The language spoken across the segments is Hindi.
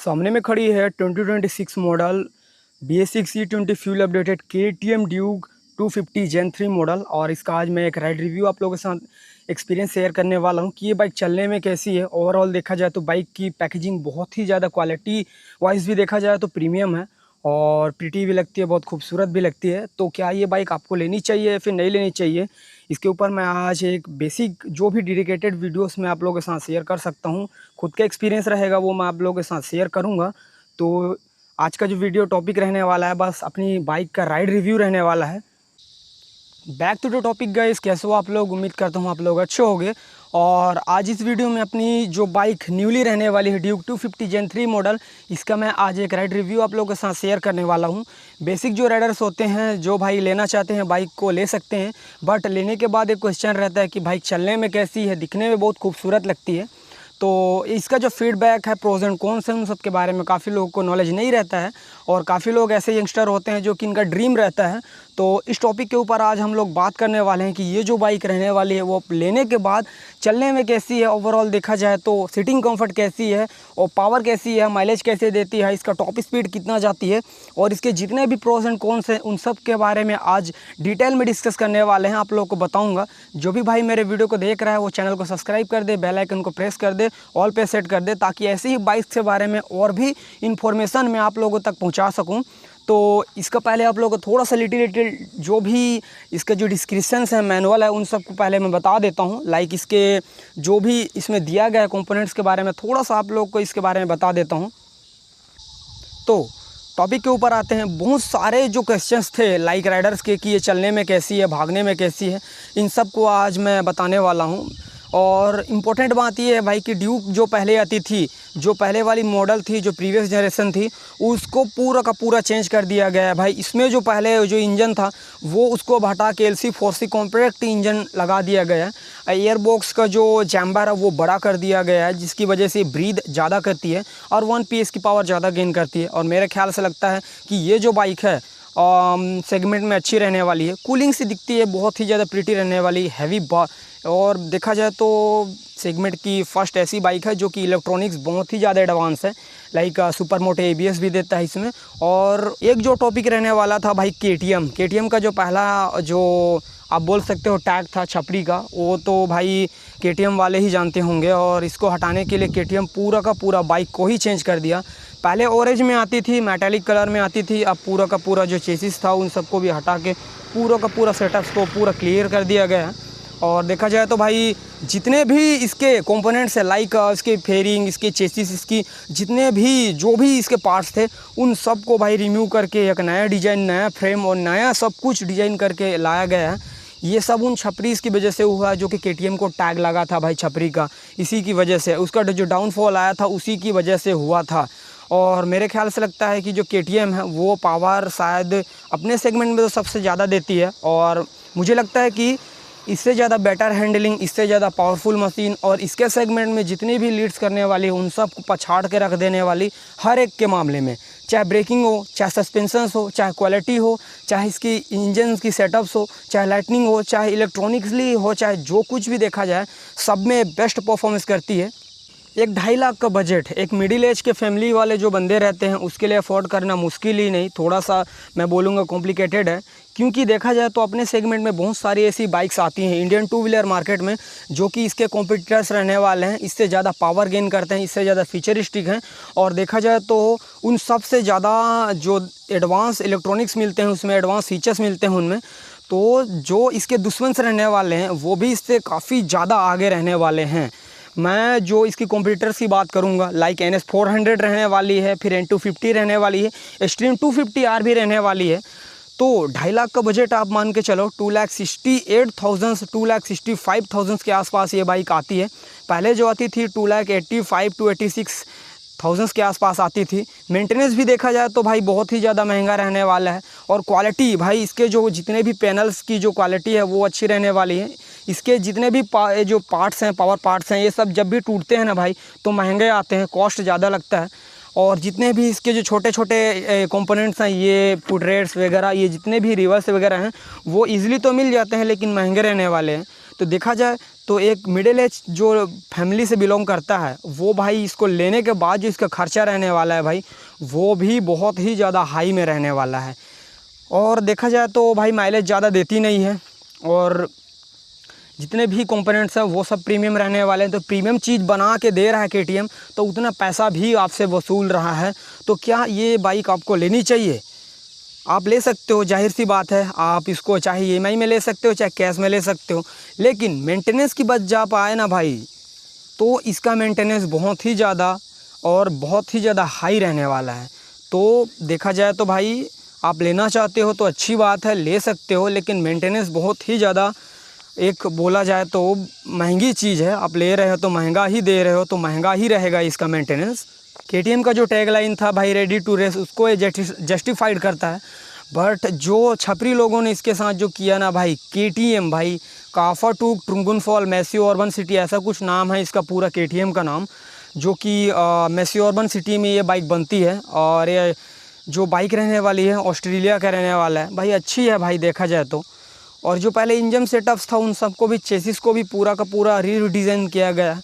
सामने में खड़ी है 2026 model BS6 E20 fuel updated KTM Duke 250 Gen 3 model. और इसका आज मैं एक राइड रिव्यू आप लोगों के साथ एक्सपीरियंस शेयर करने वाला हूं कि ये बाइक चलने में कैसी है। ओवरऑल देखा जाए तो बाइक की पैकेजिंग बहुत ही ज़्यादा क्वालिटी वाइज भी देखा जाए तो प्रीमियम है और प्रीटी भी लगती है, बहुत खूबसूरत भी लगती है। तो क्या ये बाइक आपको लेनी चाहिए या फिर नहीं लेनी चाहिए, इसके ऊपर मैं आज एक बेसिक जो भी डेडिकेटेड वीडियोस मैं आप लोगों के साथ शेयर कर सकता हूं, खुद का एक्सपीरियंस रहेगा वो मैं आप लोगों के साथ शेयर करूंगा। तो आज का जो वीडियो टॉपिक रहने वाला है बस अपनी बाइक का राइड रिव्यू रहने वाला है। Back to the topic guys, कैसे हो आप लोग? उम्मीद करता हूँ आप लोग अच्छे होंगे। और आज इस वीडियो में अपनी जो बाइक न्यूली रहने वाली है ड्यूक 250 Gen 3 मॉडल, इसका मैं आज एक राइड रिव्यू आप लोगों के साथ शेयर करने वाला हूँ। बेसिक जो राइडर्स होते हैं जो भाई लेना चाहते हैं बाइक को ले सकते हैं, बट लेने के बाद एक क्वेश्चन रहता है कि बाइक चलने में कैसी है, दिखने में बहुत खूबसूरत लगती है। तो इसका जो फीडबैक है, प्रोज एंड कॉन्स हैं, उन सब के बारे में काफ़ी लोगों को नॉलेज नहीं रहता है और काफ़ी लोग ऐसे यंगस्टर होते हैं जो कि इनका ड्रीम रहता है। तो इस टॉपिक के ऊपर आज हम लोग बात करने वाले हैं कि ये जो बाइक रहने वाली है वो लेने के बाद चलने में कैसी है, ओवरऑल देखा जाए तो सीटिंग कंफर्ट कैसी है और पावर कैसी है, माइलेज कैसे देती है, इसका टॉप स्पीड कितना जाती है और इसके जितने भी प्रोज एंड कॉन्स हैं उन सब के बारे में आज डिटेल में डिस्कस करने वाले हैं, आप लोगों को बताऊँगा। जो भी भाई मेरे वीडियो को देख रहा है वो चैनल को सब्सक्राइब कर दे, बेल आइकन को प्रेस कर दे, ऑल पे सेट कर दे, ताकि ऐसे ही बाइक के बारे में और भी इन्फॉर्मेशन मैं आप लोगों तक पहुंचा सकूं। तो इसका पहले आप लोगों को थोड़ा सा लिटिल जो भी इसका जो डिस्क्रिप्शंस है, मैनुअल है, उन सब को पहले मैं बता देता हूं। लाइक इसके जो भी इसमें दिया गया है कंपोनेंट्स के बारे में थोड़ा सा आप लोगों को इसके बारे में बता देता हूं। तो टॉपिक के ऊपर आते हैं। बहुत सारे जो क्वेश्चंस थे लाइक राइडर्स के कि ये चलने में कैसी है, भागने में कैसी है, इन सब को आज मैं बताने वाला हूं। और इम्पोर्टेंट बात ये है भाई कि ड्यूक जो पहले आती थी, जो पहले वाली मॉडल थी, जो प्रीवियस जनरेशन थी, उसको पूरा का पूरा चेंज कर दिया गया है भाई। इसमें जो पहले जो इंजन था वो उसको हटा के LC4C कॉम्पैक्ट इंजन लगा दिया गया है। एयर बॉक्स का जो चैम्बर है वो बड़ा कर दिया गया है, जिसकी वजह से ब्रीथ ज़्यादा करती है और 1 PS की पावर ज़्यादा गेन करती है। और मेरे ख्याल से लगता है कि ये जो बाइक है सेगमेंट में अच्छी रहने वाली है। कूलिंग सी दिखती है, बहुत ही ज़्यादा प्रीटी रहने वाली, हैवी और देखा जाए तो सेगमेंट की फर्स्ट ऐसी बाइक है जो कि इलेक्ट्रॉनिक्स बहुत ही ज़्यादा एडवांस है। लाइक सुपर मोटे ABS भी देता है इसमें। और एक जो टॉपिक रहने वाला था भाई KTM का जो पहला जो आप बोल सकते हो टैग था छपरी का, वो तो भाई KTM वाले ही जानते होंगे। और इसको हटाने के लिए KTM पूरा का पूरा बाइक को ही चेंज कर दिया। पहले ऑरेंज में आती थी, मेटालिक कलर में आती थी, अब पूरा का पूरा जो चेसिस था उन सबको भी हटा के पूरा का पूरा सेटअप को पूरा क्लियर कर दिया गया है। और देखा जाए तो भाई जितने भी इसके कंपोनेंट्स हैं, लाइक इसके फेयरिंग, इसके चेसिस, इसकी जितने भी जो भी इसके पार्ट्स थे उन सब को भाई रिमूव करके एक नया डिज़ाइन, नया फ्रेम और नया सब कुछ डिज़ाइन करके लाया गया है। ये सब उन छपरीज़ की वजह से हुआ जो कि KTM को टैग लगा था भाई छपरी का, इसी की वजह से उसका जो डाउनफॉल आया था उसी की वजह से हुआ था। और मेरे ख्याल से लगता है कि जो KTM है वो पावर शायद अपने सेगमेंट में तो सबसे ज़्यादा देती है। और मुझे लगता है कि इससे ज़्यादा बेटर हैंडलिंग, इससे ज़्यादा पावरफुल मशीन और इसके सेगमेंट में जितनी भी लीड्स करने वाली उन सब को पछाड़ के रख देने वाली हर एक के मामले में, चाहे ब्रेकिंग हो, चाहे सस्पेंशंस हो, चाहे क्वालिटी हो, चाहे इसकी इंजन की सेटअप्स हो, चाहे लाइटनिंग हो, चाहे इलेक्ट्रॉनिक्सली हो, चाहे जो कुछ भी देखा जाए सब में बेस्ट परफॉर्मेंस करती है। एक 2.5 लाख का बजट एक मिडिल एज के फैमिली वाले जो बंदे रहते हैं उसके लिए अफोर्ड करना मुश्किल ही नहीं, थोड़ा सा मैं बोलूँगा कॉम्प्लिकेटेड है। क्योंकि देखा जाए तो अपने सेगमेंट में बहुत सारी ऐसी बाइक्स आती हैं इंडियन टू व्हीलर मार्केट में जो कि इसके कॉम्पिटिटर्स रहने वाले हैं, इससे ज़्यादा पावर गेन करते हैं, इससे ज़्यादा फीचरिस्टिक हैं। और देखा जाए तो उन सबसे ज़्यादा जो एडवांस इलेक्ट्रॉनिक्स मिलते हैं उसमें, एडवांस फीचर्स मिलते हैं उनमें। तो जो इसके दुश्मन रहने वाले हैं वो भी इससे काफ़ी ज़्यादा आगे रहने वाले हैं। मैं जो इसकी कॉम्पिटिटर्स की बात करूंगा, लाइक NS400 रहने वाली है, फिर N250 रहने वाली है, एक्सट्रीम 250R भी रहने वाली है। तो 2.5 लाख का बजट आप मान के चलो 2,68,000 से 2,65,000 के आसपास ये बाइक आती है। पहले जो आती थी 2,85,000 to 86,000 के आसपास आती थी। मेंटेनेंस भी देखा जाए तो भाई बहुत ही ज़्यादा महंगा रहने वाला है। और क्वालिटी भाई इसके जो जितने भी पैनल्स की जो क्वालिटी है वो अच्छी रहने वाली है। इसके जितने भी जो पार्ट्स हैं, पावर पार्ट्स हैं, ये सब जब भी टूटते हैं ना भाई तो महंगे आते हैं, कॉस्ट ज़्यादा लगता है। और जितने भी इसके जो छोटे छोटे कंपोनेंट्स हैं, ये फुटरेट्स वगैरह, ये जितने भी रिवर्स वगैरह हैं वो ईज़िली तो मिल जाते हैं लेकिन महंगे रहने वाले हैं। तो देखा जाए तो एक मिडिल एज जो फैमिली से बिलोंग करता है वो भाई इसको लेने के बाद जो इसका खर्चा रहने वाला है भाई, वो भी बहुत ही ज़्यादा हाई में रहने वाला है। और देखा जाए तो भाई माइलेज ज़्यादा देती नहीं है, और जितने भी कंपोनेंट्स हैं वो सब प्रीमियम रहने वाले हैं। तो प्रीमियम चीज़ बना के दे रहा है KTM, तो उतना पैसा भी आपसे वसूल रहा है। तो क्या ये बाइक आपको लेनी चाहिए? आप ले सकते हो, जाहिर सी बात है। आप इसको चाहे EMI में ले सकते हो, चाहे कैश में ले सकते हो, लेकिन मेंटेनेंस की बच जा पाए ना भाई, तो इसका मेंटेनेंस बहुत ही ज़्यादा और बहुत ही ज़्यादा हाई रहने वाला है। तो देखा जाए तो भाई आप लेना चाहते हो तो अच्छी बात है, ले सकते हो, लेकिन मेंटेनेंस बहुत ही ज़्यादा, एक बोला जाए तो महंगी चीज़ है। आप ले रहे हो तो महंगा ही दे रहे हो, तो महंगा ही रहेगा इसका मेंटेनेंस। KTM का जो टैगलाइन था भाई रेडी टू रेस, उसको ये जस्टिफाइड करता है। बट जो छपरी लोगों ने इसके साथ जो किया ना भाई, KTM भाई काफाटूक ट्रुंगन फॉल मैसी अर्बन सिटी, ऐसा कुछ नाम है इसका पूरा KTM का नाम, जो कि मैसी अर्बन सिटी में ये बाइक बनती है। और ये जो बाइक रहने वाली है ऑस्ट्रेलिया का रहने वाला है भाई, अच्छी है भाई देखा जाए तो। और जो पहले इंजन सेटअप्स था उन सबको भी, चेसिस को भी पूरा का पूरा रीडिज़ाइन किया गया।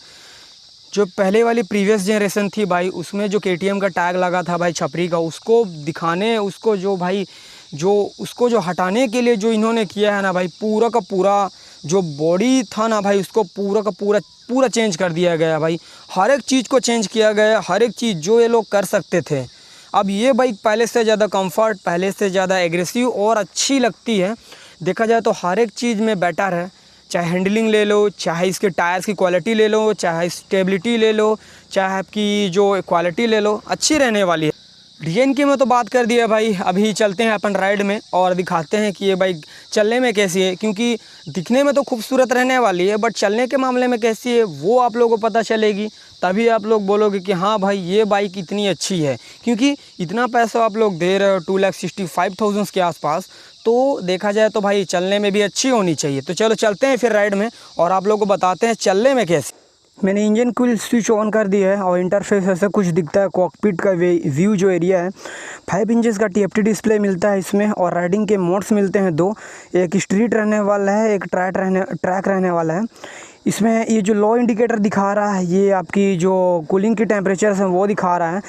जो पहले वाली प्रीवियस जनरेशन थी भाई, उसमें जो KTM का टैग लगा था भाई छपरी का, उसको दिखाने, उसको जो भाई उसको जो हटाने के लिए जो इन्होंने किया है ना भाई, पूरा का पूरा जो बॉडी था ना भाई, उसको पूरा का पूरा चेंज कर दिया गया भाई। हर एक चीज़ को चेंज किया गया, हर एक चीज़ जो ये लोग कर सकते थे। अब ये बाइक पहले से ज़्यादा कंफर्ट, पहले से ज़्यादा एग्रेसिव और अच्छी लगती है। देखा जाए तो हर एक चीज़ में बेटर है, चाहे हैंडलिंग ले लो, चाहे इसके टायर्स की क्वालिटी ले लो, चाहे स्टेबिलिटी ले लो, चाहे आपकी जो क्वालिटी ले लो, अच्छी रहने वाली है। डिज़ाइन की में तो बात कर दिया भाई, अभी चलते हैं अपन राइड में और दिखाते हैं कि ये बाइक चलने में कैसी है। क्योंकि दिखने में तो खूबसूरत रहने वाली है, बट चलने के मामले में कैसी है वो आप लोगों को पता चलेगी, तभी आप लोग बोलोगे कि हाँ भाई ये बाइक इतनी अच्छी है। क्योंकि इतना पैसा आप लोग दे रहे हो 2,65,000 के आसपास, तो देखा जाए तो भाई चलने में भी अच्छी होनी चाहिए। तो चलो चलते हैं फिर राइड में और आप लोगों को बताते हैं चलने में कैसे। मैंने इंजन कूल स्विच ऑन कर दिया है और इंटरफेस ऐसा कुछ दिखता है। कॉकपिट का व्यू जो एरिया है, 5 इंचेस का TFT डिस्प्ले मिलता है इसमें, और राइडिंग के मोड्स मिलते हैं 2, एक स्ट्रीट रहने वाला है, एक ट्रैक रहने वाला है। इसमें ये जो लो इंडिकेटर दिखा रहा है, ये आपकी जो कूलिंग की टेम्परेचर है वो दिखा रहा है,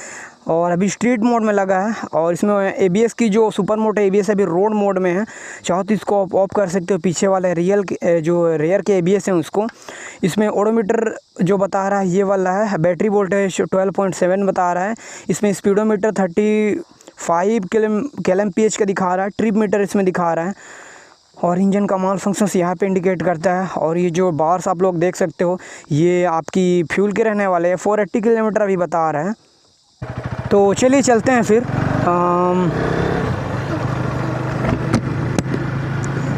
और अभी स्ट्रीट मोड में लगा है। और इसमें ABS की जो सुपर मोड ABS अभी रोड मोड में है, चाहो तो इसको ऑफ कर सकते हो। पीछे वाले जो रेयर के ABS हैं उसको। इसमें ओडोमीटर जो बता रहा है ये वाला है, बैटरी वोल्टेज 12.7 बता रहा है। इसमें स्पीडोमीटर 35 kmph का दिखा रहा है, ट्रिप मीटर इसमें दिखा रहा है, और इंजन का माल फंक्शंस यहाँ पे इंडिकेट करता है। और ये जो बार्स आप लोग देख सकते हो, ये आपकी फ्यूल के रहने वाले हैं। 480 किलोमीटर अभी बता रहा है। तो चलिए चलते हैं फिर।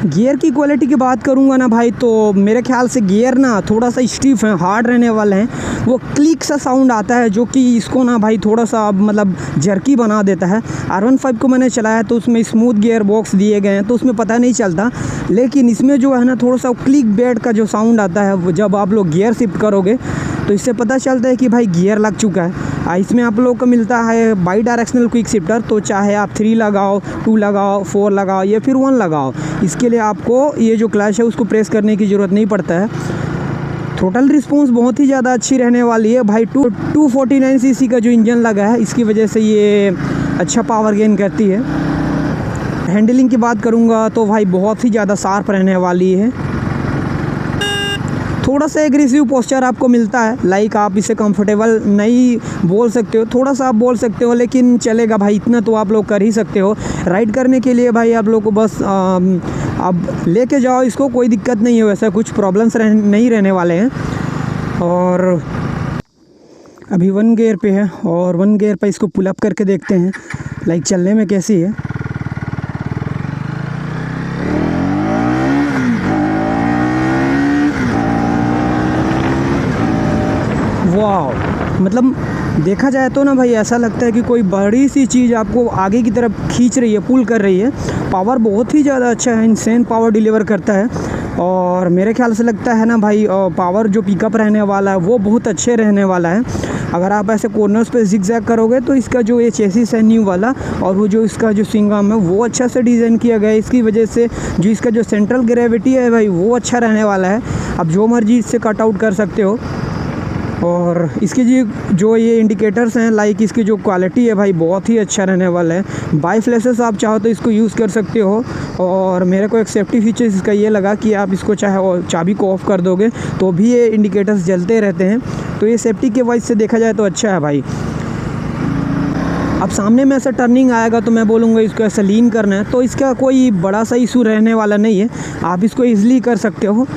गियर की क्वालिटी की बात करूंगा ना भाई, तो मेरे ख्याल से गियर ना थोड़ा सा स्टीफ है, हार्ड रहने वाले हैं। वो क्लिक सा साउंड आता है जो कि इसको ना भाई थोड़ा सा मतलब जर्की बना देता है। R15 को मैंने चलाया तो उसमें स्मूथ गियर बॉक्स दिए गए हैं, तो उसमें पता नहीं चलता। लेकिन इसमें जो है ना थोड़ा सा क्लिक बेड का जो साउंड आता है, वो जब आप लोग गियर शिफ्ट करोगे तो इससे पता चलता है कि भाई गियर लग चुका है। इसमें आप लोग को मिलता है बाई डायरेक्शनल क्विक शिफ्टर, तो चाहे आप 3 लगाओ, 2 लगाओ, 4 लगाओ या फिर 1 लगाओ, इसके लिए आपको ये जो क्लच है उसको प्रेस करने की ज़रूरत नहीं पड़ता है। टोटल रिस्पॉन्स बहुत ही ज़्यादा अच्छी रहने वाली है भाई। 249 cc का जो इंजन लगा है, इसकी वजह से ये अच्छा पावर गेन करती है। हैंडलिंग की बात करूँगा तो भाई बहुत ही ज़्यादा शार्प रहने वाली है। थोड़ा सा एग्रेसिव पोस्चर आपको मिलता है, लाइक आप इसे कंफर्टेबल नहीं बोल सकते हो, थोड़ा सा आप बोल सकते हो, लेकिन चलेगा भाई, इतना तो आप लोग कर ही सकते हो। राइड करने के लिए भाई आप लोग को बस अब लेके जाओ इसको, कोई दिक्कत नहीं है, वैसा कुछ प्रॉब्लम्स नहीं रहने वाले हैं। और अभी 1 गियर पे है, और 1 गियर पे इसको पुल अप करके देखते हैं लाइक चलने में कैसी है। वाह, मतलब देखा जाए तो ना भाई ऐसा लगता है कि कोई बड़ी सी चीज़ आपको आगे की तरफ खींच रही है, पुल कर रही है। पावर बहुत ही ज़्यादा अच्छा है, इनसेन पावर डिलीवर करता है। और मेरे ख्याल से लगता है ना भाई पावर जो पिकअप रहने वाला है वो बहुत अच्छे रहने वाला है। अगर आप ऐसे कॉर्नर्स पे जिगजैग करोगे तो इसका जो ये चेसिस है न्यू वाला, और वो जो इसका जो स्विंग आर्म है वो अच्छा से डिज़ाइन किया गया है। इसकी वजह से जो इसका जो सेंट्रल ग्रेविटी है भाई वो अच्छा रहने वाला है। आप जो मर्जी इससे कट आउट कर सकते हो। और इसके जो ये इंडिकेटर्स हैं, लाइक इसकी जो क्वालिटी है भाई बहुत ही अच्छा रहने वाला है। बाई फ्लैशेस आप चाहो तो इसको यूज़ कर सकते हो। और मेरे को एक सेफ्टी फीचर्स इसका ये लगा कि आप इसको चाहे चाबी को ऑफ़ कर दोगे तो भी ये इंडिकेटर्स जलते रहते हैं, तो ये सेफ्टी के वाइज से देखा जाए तो अच्छा है भाई। अब सामने में ऐसा टर्निंग आएगा तो मैं बोलूँगा इसको ऐसा लीन करना है, तो इसका कोई बड़ा सा इशू रहने वाला नहीं है, आप इसको ईज़िली कर सकते हो।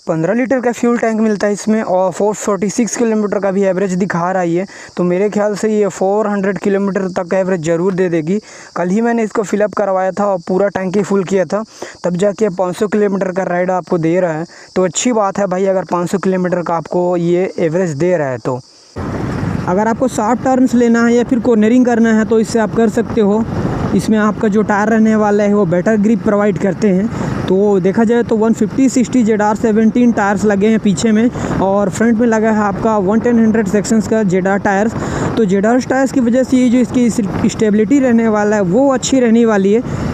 15 लीटर का फ्यूल टैंक मिलता है इसमें और 446 किलोमीटर का भी एवरेज दिखा रहा है। तो मेरे ख्याल से ये 400 किलोमीटर तक का एवरेज ज़रूर दे देगी। कल ही मैंने इसको फिलअप करवाया था और पूरा टैंक ही फुल किया था, तब जाके 500 किलोमीटर का राइड आपको दे रहा है, तो अच्छी बात है भाई। अगर 500 किलोमीटर का आपको ये एवरेज दे रहा है तो अगर आपको शार्प टर्न्स लेना है या फिर कॉर्नरिंग करना है तो इससे आप कर सकते हो। इसमें आपका जो टायर रहने वाला है वो बेटर ग्रिप प्रोवाइड करते हैं। तो देखा जाए तो 150/60 ZR17 टायर्स लगे हैं पीछे में, और फ्रंट में लगा है आपका 110/100 सेक्शंस का ZR टायर्स। तो ZR टायर्स की वजह से ये जो इसकी स्टेबिलिटी रहने वाला है वो अच्छी रहने वाली है।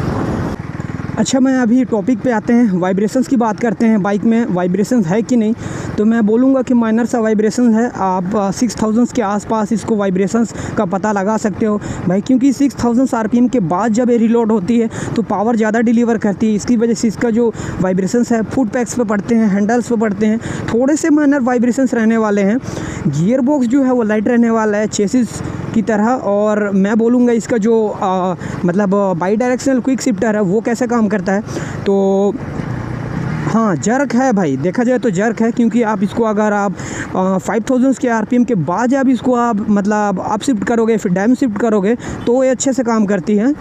अच्छा, मैं अभी टॉपिक पे आते हैं, वाइब्रेशंस की बात करते हैं। बाइक में वाइब्रेशंस है कि नहीं, तो मैं बोलूँगा कि माइनर सा वाइब्रेशन है। आप 6000 के आसपास इसको वाइब्रेशंस का पता लगा सकते हो भाई, क्योंकि 6000 RPM के बाद जब ये रिलोड होती है तो पावर ज़्यादा डिलीवर करती है। इसकी वजह से इसका जो वाइब्रेशंस है फुट पैक्स पे पड़ते हैं, हैंडल्स पे पड़ते हैं, थोड़े से माइनर वाइब्रेशंस रहने वाले हैं। गियर बॉक्स जो है वो लाइट रहने वाला है चेसिस की तरह। और मैं बोलूँगा इसका जो मतलब बाई डायरेक्शनल क्विक शिफ्टर है वो कैसे काम करता है, तो हाँ जर्क है भाई, देखा जाए तो जर्क है। क्योंकि आप इसको अगर आप 5000 के RPM के बाद जब इसको आप मतलब अप शिफ्ट करोगे फिर डाउन शिफ्ट करोगे तो ये अच्छे से काम करती है।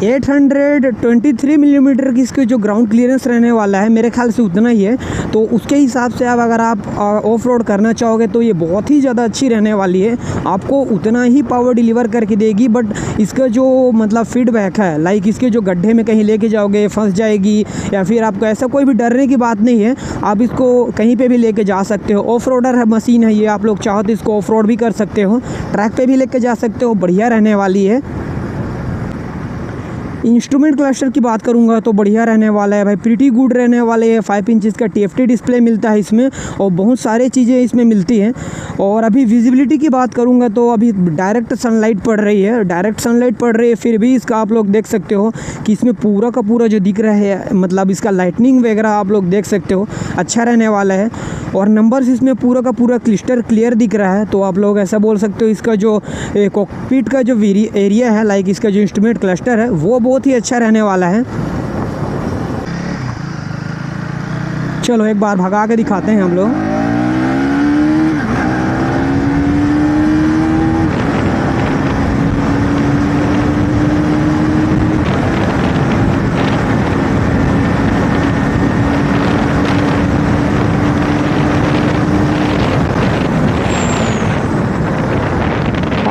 823 मिलीमीटर की इसकी जो ग्राउंड क्लियरेंस रहने वाला है, मेरे ख्याल से उतना ही है। तो उसके हिसाब से अब अगर आप ऑफ रोड करना चाहोगे तो ये बहुत ही ज़्यादा अच्छी रहने वाली है। आपको उतना ही पावर डिलीवर करके देगी, बट इसका जो मतलब फीडबैक है, लाइक इसके जो गड्ढे में कहीं लेके जाओगे फंस जाएगी या फिर आपको ऐसा कोई भी डरने की बात नहीं है। आप इसको कहीं पे भी लेके जा सकते हो। ऑफ रोडर है मशीन है ये, आप लोग चाहो तो इसको ऑफ रोड भी कर सकते हो, ट्रैक पे भी लेके जा सकते हो, बढ़िया रहने वाली है। इंस्ट्रूमेंट क्लस्टर की बात करूंगा तो बढ़िया रहने वाला है भाई, प्रीटी गुड रहने वाले है। 5 इंचेस का TFT डिस्प्ले मिलता है इसमें और बहुत सारी चीज़ें इसमें मिलती हैं। और अभी विजिबिलिटी की बात करूंगा तो अभी डायरेक्ट सनलाइट पड़ रही है, फिर भी इसका आप लोग देख सकते हो कि इसमें पूरा का पूरा जो दिख रहा है, मतलब इसका लाइटनिंग वगैरह आप लोग देख सकते हो, अच्छा रहने वाला है। और नंबर्स इसमें पूरा का पूरा क्लिस्टर क्लियर दिख रहा है। तो आप लोग ऐसा बोल सकते हो इसका जो कॉकपिट का जो एरिया है, लाइक इसका जो इंस्ट्रूमेंट क्लस्टर है वो बहुत ही अच्छा रहने वाला है। चलो एक बार भगा के दिखाते हैं हम लोग।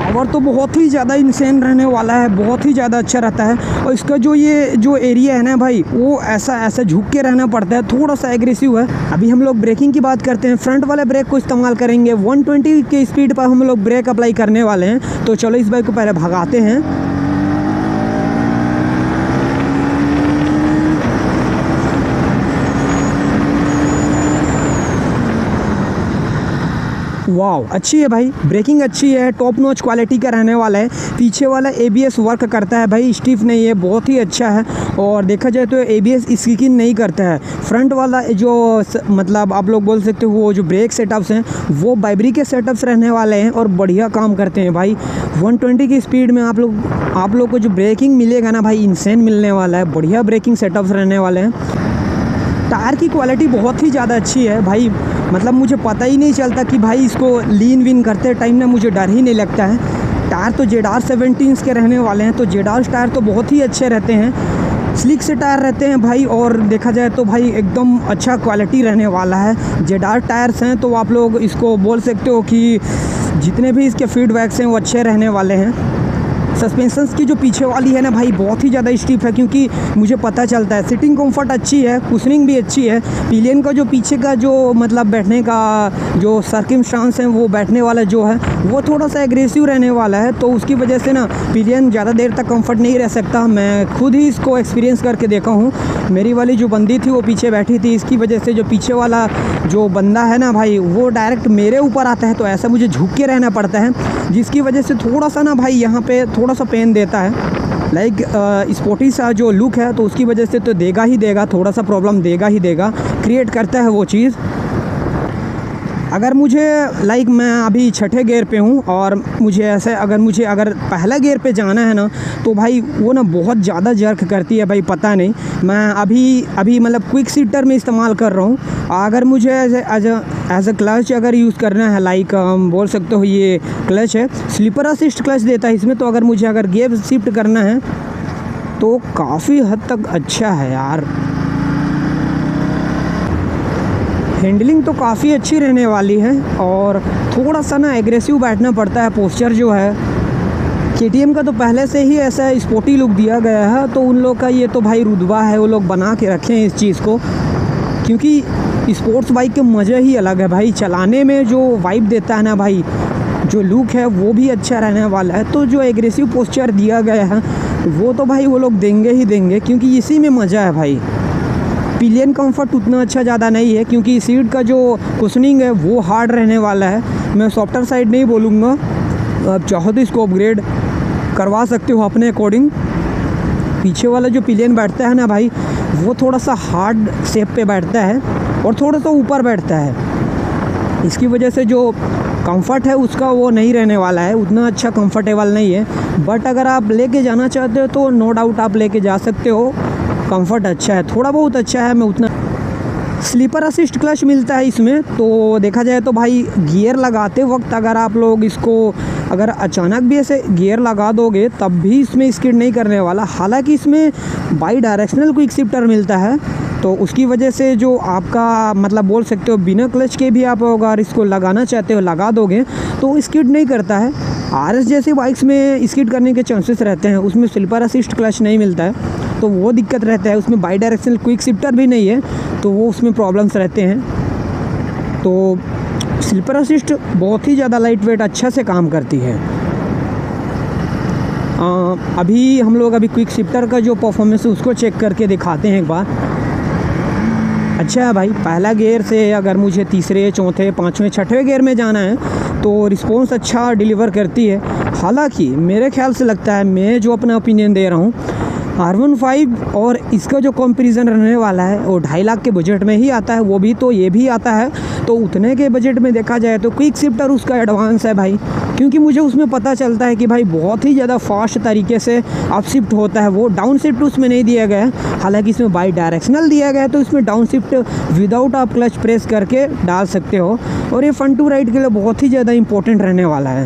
और तो बहुत ही ज़्यादा इंसेन रहने वाला है, बहुत ही ज़्यादा अच्छा रहता है। और इसका जो ये जो एरिया है ना भाई, वो ऐसा झुक के रहना पड़ता है, थोड़ा सा एग्रेसिव है। अभी हम लोग ब्रेकिंग की बात करते हैं, फ्रंट वाले ब्रेक को इस्तेमाल करेंगे। 120 के स्पीड पर हम लोग ब्रेक अप्लाई करने वाले हैं। तो चलो इस बाइक को पहले भगाते हैं। वाव, अच्छी है भाई, ब्रेकिंग अच्छी है, टॉप नॉच क्वालिटी का रहने वाला है। पीछे वाला ABS वर्क करता है भाई, स्टिफ नहीं है, बहुत ही अच्छा है। और देखा जाए तो ABS स्किन नहीं करता है। फ्रंट वाला जो मतलब आप लोग बोल सकते हो वो जो ब्रेक सेटअप्स हैं वो बाइब्री के सेटअप्स रहने वाले हैं और बढ़िया काम करते हैं भाई। 120 की स्पीड में आप लोग को जो ब्रेकिंग मिलेगा ना भाई, इंसेन मिलने वाला है। बढ़िया ब्रेकिंग सेटअप्स रहने वाले हैं। टायर की क्वालिटी बहुत ही ज़्यादा अच्छी है भाई, मतलब मुझे पता ही नहीं चलता कि भाई इसको लीन विन करते टाइम ना मुझे डर ही नहीं लगता है। टायर तो ZR17 के रहने वाले हैं, तो ZR टायर तो बहुत ही अच्छे रहते हैं, स्लिक से टायर रहते हैं भाई। और देखा जाए तो भाई एकदम अच्छा क्वालिटी रहने वाला है। ZR टायर्स हैं तो आप लोग इसको बोल सकते हो कि जितने भी इसके फीडबैक्स हैं वो अच्छे रहने वाले हैं। सस्पेंशंस की जो पीछे वाली है ना भाई बहुत ही ज़्यादा स्टिफ है, क्योंकि मुझे पता चलता है सिटिंग कंफर्ट अच्छी है, कुशनिंग भी अच्छी है। पिलियन का जो पीछे का जो मतलब बैठने का जो सर्कमस्टांस है वो बैठने वाला जो है वो थोड़ा सा एग्रेसिव रहने वाला है, तो उसकी वजह से ना पिलियन ज़्यादा देर तक कंफर्ट नहीं रह सकता। मैं खुद ही इसको एक्सपीरियंस करके देखा हूँ। मेरी वाली जो बंदी थी वो पीछे बैठी थी, इसकी वजह से जो पीछे वाला जो बंदा है ना भाई वो डायरेक्ट मेरे ऊपर आता है, तो ऐसा मुझे झुक के रहना पड़ता है, जिसकी वजह से थोड़ा सा ना भाई यहाँ पे थोड़ा सा पेन देता है। लाइक स्पोर्टी सा जो लुक है तो उसकी वजह से तो देगा ही देगा, थोड़ा सा प्रॉब्लम देगा ही देगा, क्रिएट करता है वो चीज़। अगर मुझे लाइक मैं अभी छठे गियर पे हूँ और मुझे ऐसे अगर पहला गियर पे जाना है ना तो भाई वो ना बहुत ज़्यादा जर्क करती है भाई, पता नहीं। मैं अभी मतलब क्विक सीटर में इस्तेमाल कर रहा हूँ। अगर मुझे एज अ क्लच अगर यूज़ करना है, लाइक हम बोल सकते हो ये क्लच है, स्लीपर असिस्ट क्लच देता है इसमें, तो अगर मुझे गियर शिफ्ट करना है तो काफ़ी हद तक अच्छा है यार। हैंडलिंग तो काफ़ी अच्छी रहने वाली है और थोड़ा सा ना एग्रेसिव बैठना पड़ता है। पोस्चर जो है KTM का तो पहले से ही ऐसा स्पोर्टी लुक दिया गया है, तो उन लोग का ये तो भाई रुतबा है, वो लोग बना के रखे हैं इस चीज़ को, क्योंकि स्पोर्ट्स बाइक के मज़े ही अलग है भाई। चलाने में जो वाइब देता है ना भाई, जो लुक है वो भी अच्छा रहने वाला है। तो जो एग्रेसिव पोस्चर दिया गया है वो तो भाई वो लोग देंगे ही देंगे, क्योंकि इसी में मज़ा है भाई। पिलियन कंफर्ट उतना अच्छा ज़्यादा नहीं है, क्योंकि सीट का जो कुशनिंग है वो हार्ड रहने वाला है। मैं सॉफ्टर साइड नहीं बोलूँगा, आप चाहो तो इसको अपग्रेड करवा सकते हो अपने अकॉर्डिंग। पीछे वाला जो पिलियन बैठता है ना भाई वो थोड़ा सा हार्ड शेप पे बैठता है और थोड़ा सा ऊपर बैठता है, इसकी वजह से जो कंफर्ट है उसका वो नहीं रहने वाला है, उतना अच्छा कंफर्टेबल नहीं है। बट अगर आप लेके जाना चाहते हो तो नो डाउट आप लेके जा सकते हो, कंफर्ट अच्छा है, थोड़ा बहुत अच्छा है। मैं उतना स्लीपर असिस्ट क्लच मिलता है इसमें, तो देखा जाए तो भाई गियर लगाते वक्त अगर आप लोग इसको अगर अचानक भी ऐसे गियर लगा दोगे तब भी इसमें स्किड नहीं करने वाला। हालांकि इसमें बाई डायरेक्शनल क्विक शिफ्टर मिलता है, तो उसकी वजह से जो आपका मतलब बोल सकते हो बिना क्लच के भी आप अगर इसको लगाना चाहते हो लगा दोगे तो स्किड नहीं करता है। RS जैसी बाइक्स में स्किड करने के चांसेस रहते हैं, उसमें स्लीपर असिस्ट क्लच नहीं मिलता है, तो वो दिक्कत रहता है। उसमें बाई डायरेक्शनल क्विक शिफ्टर भी नहीं है, तो वो उसमें प्रॉब्लम्स रहते हैं। तो स्लीपर असिस्ट बहुत ही ज़्यादा लाइट वेट अच्छा से काम करती है। अभी हम लोग क्विक शिफ्टर का जो परफॉर्मेंस है उसको चेक करके दिखाते हैं एक बार। अच्छा है भाई, पहला गियर से अगर मुझे तीसरे चौथे पाँचवें छठवें गियर में जाना है तो रिस्पॉन्स अच्छा डिलीवर करती है। हालांकि मेरे ख्याल से लगता है, मैं जो अपना ओपिनियन दे रहा हूँ, R15 और इसका जो कंपैरिजन रहने वाला है वो 2.5 लाख के बजट में ही आता है, वो भी तो ये भी आता है, तो उतने के बजट में देखा जाए तो क्विक शिफ्टर उसका एडवांस है भाई, क्योंकि मुझे उसमें पता चलता है कि भाई बहुत ही ज़्यादा फास्ट तरीके से अप शिफ्ट होता है, वो डाउन शिफ्ट उसमें नहीं दिया गया है। हालांकि इसमें बाई डायरेक्शनल दिया गया है, तो इसमें डाउन शिफ्ट विदाउट आप क्लच प्रेस करके डाल सकते हो, और ये फन टू राइड के लिए बहुत ही ज़्यादा इंपॉर्टेंट रहने वाला है।